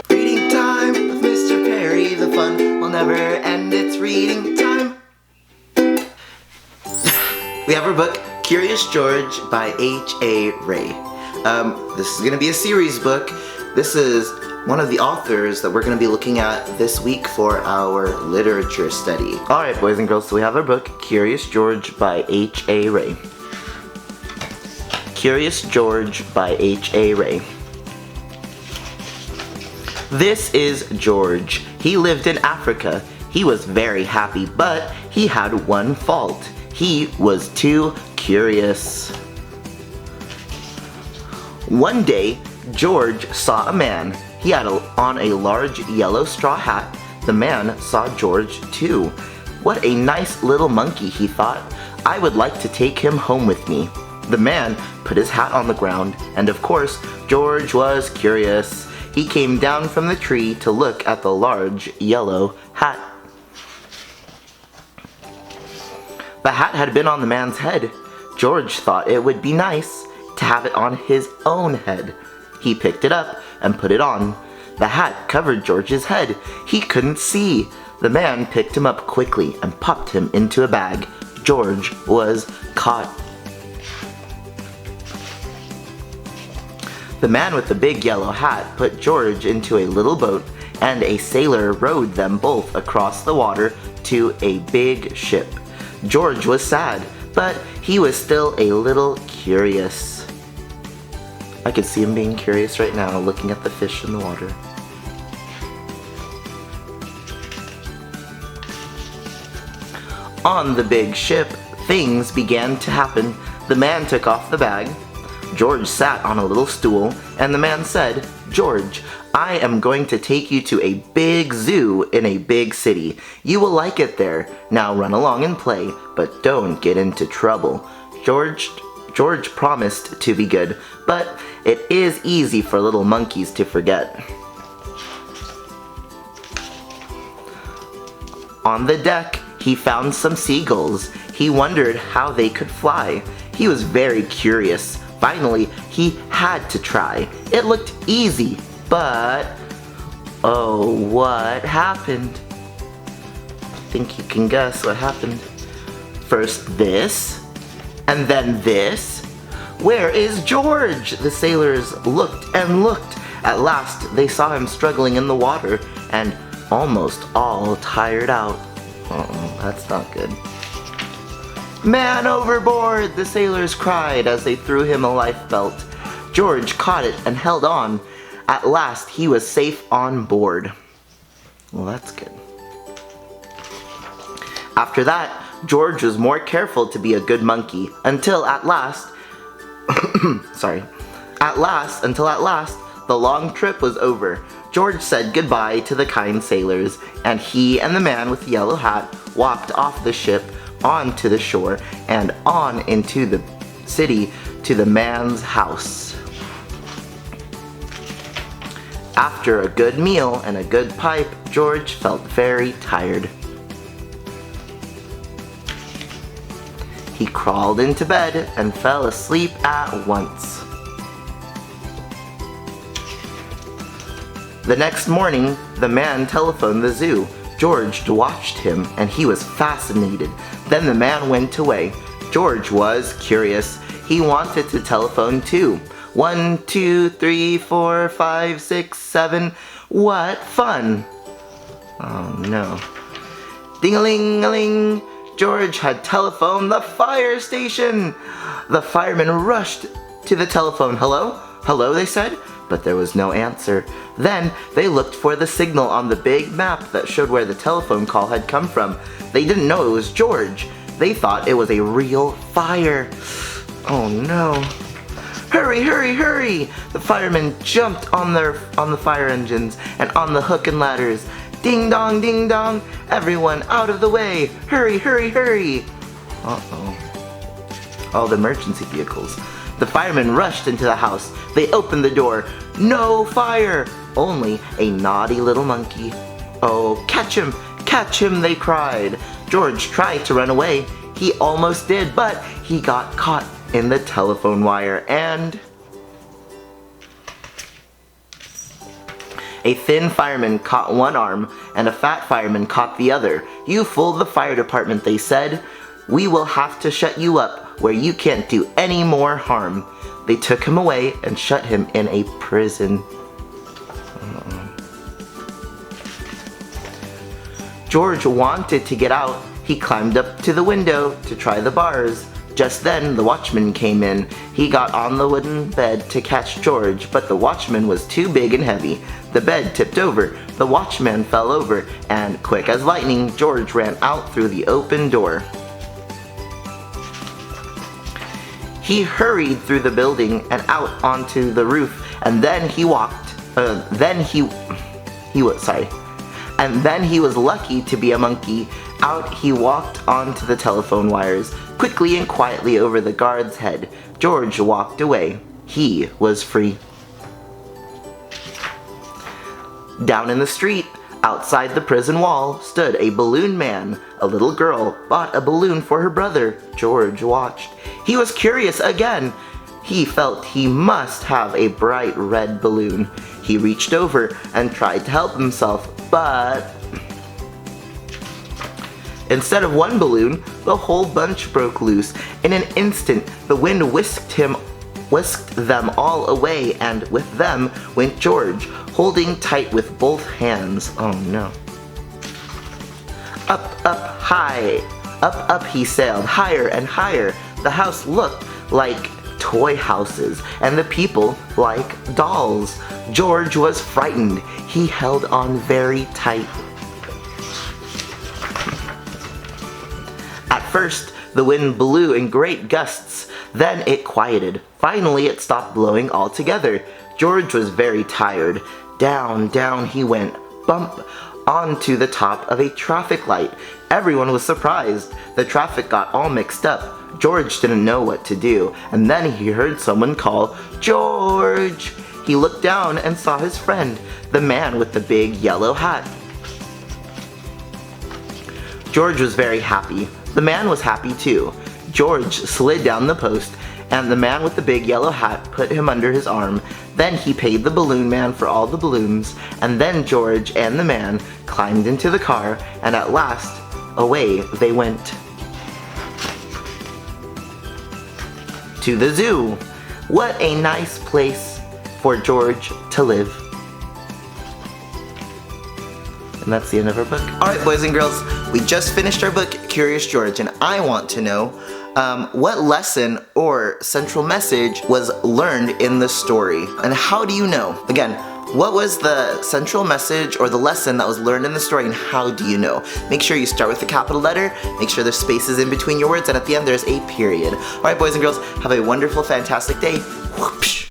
Reading time with Mr. Perry, the fun will never end, it's reading time. We have our book, Curious George by H.A. Ray. This is going to be a series book. This is one of the authors that we're going to be looking at this week for our literature study. Alright, boys and girls, so we have our book, Curious George by H.A. Ray. Curious George by H.A. Ray. This is George. He lived in Africa. He was very happy, but he had one fault. He was too curious. One day, George saw a man. He had on a large yellow straw hat. The man saw George too. What a nice little monkey, he thought. I would like to take him home with me. The man put his hat on the ground, and of course, George was curious. He came down from the tree to look at the large yellow hat. The hat had been on the man's head. George thought it would be nice to have it on his own head. He picked it up and put it on. The hat covered George's head. He couldn't see. The man picked him up quickly and popped him into a bag. George was caught. The man with the big yellow hat put George into a little boat, and a sailor rowed them both across the water to a big ship. George was sad, but he was still a little curious. I could see him being curious right now, looking at the fish in the water. On the big ship, things began to happen. The man took off the bag. George sat on a little stool, and the man said, "George, I am going to take you to a big zoo in a big city. You will like it there. Now run along and play, but don't get into trouble." George promised to be good, but it is easy for little monkeys to forget. On the deck, he found some seagulls. He wondered how they could fly. He was very curious. Finally, he had to try. It looked easy, but oh, what happened? I think you can guess what happened. First this, and then this. Where is George? The sailors looked and looked. At last, they saw him struggling in the water and almost all tired out. Uh-oh, that's not good. "Man overboard!" the sailors cried as they threw him a life belt. George caught it and held on. At last, he was safe on board. Well, that's good. After that, George was more careful to be a good monkey until at last, until at last, the long trip was over. George said goodbye to the kind sailors, and he and the man with the yellow hat walked off the ship onto the shore and on into the city to the man's house. After a good meal and a good pipe, George felt very tired. He crawled into bed and fell asleep at once. The next morning, the man telephoned the zoo. George watched him and he was fascinated. Then the man went away. George was curious. He wanted to telephone too. 1, 2, 3, 4, 5, 6, 7. What fun! Oh no. Ding-a-ling-a-ling! George had telephoned the fire station! The firemen rushed to the telephone. "Hello? Hello," they said, but there was no answer. Then they looked for the signal on the big map that showed where the telephone call had come from. They didn't know it was George. They thought it was a real fire. Oh no. "Hurry, hurry, hurry!" The firemen jumped on the fire engines and on the hook and ladders. "Ding dong, ding dong! Everyone out of the way! Hurry, hurry, hurry!" Uh-oh. All the emergency vehicles. The firemen rushed into the house. They opened the door. No fire! Only a naughty little monkey. "Oh, catch him!" they cried. George tried to run away. He almost did, but he got caught in the telephone wire and A thin fireman caught one arm, and a fat fireman caught the other. "You fooled the fire department," they said. "We will have to shut you up where you can't do any more harm." They took him away and shut him in a prison. George wanted to get out. He climbed up to the window to try the bars. Just then, the watchman came in. He got on the wooden bed to catch George, but the watchman was too big and heavy. The bed tipped over. The watchman fell over, and quick as lightning, George ran out through the open door. He hurried through the building and out onto the roof, and then he was lucky to be a monkey. Out he walked onto the telephone wires, quickly and quietly over the guard's head. George walked away. He was free. Down in the street, outside the prison wall, stood a balloon man. A little girl bought a balloon for her brother. George watched. He was curious again. He felt he must have a bright red balloon. He reached over and tried to help himself, but instead of one balloon, the whole bunch broke loose. In an instant, the wind whisked them all away, and with them went George, holding tight with both hands. Oh no. Up, up, high. Up, up he sailed, higher and higher. The house looked like toy houses, and the people like dolls. George was frightened. He held on very tight. At first, the wind blew in great gusts. Then it quieted. Finally, it stopped blowing altogether. George was very tired. Down, down he went, bump, onto the top of a traffic light. Everyone was surprised. The traffic got all mixed up. George didn't know what to do, and then he heard someone call, "George!" He looked down and saw his friend, the man with the big yellow hat. George was very happy. The man was happy too. George slid down the post, and the man with the big yellow hat put him under his arm. Then he paid the balloon man for all the balloons, and then George and the man climbed into the car, and at last, away they went. To the zoo. What a nice place for George to live. And that's the end of our book. Alright, boys and girls, we just finished our book, Curious George, and I want to know what lesson or central message was learned in the story. And how do you know? Again, what was the central message or the lesson that was learned in the story, and how do you know? Make sure you start with a capital letter, make sure there's spaces in between your words, and at the end there's a period. Alright, boys and girls, have a wonderful, fantastic day. Whoopsh.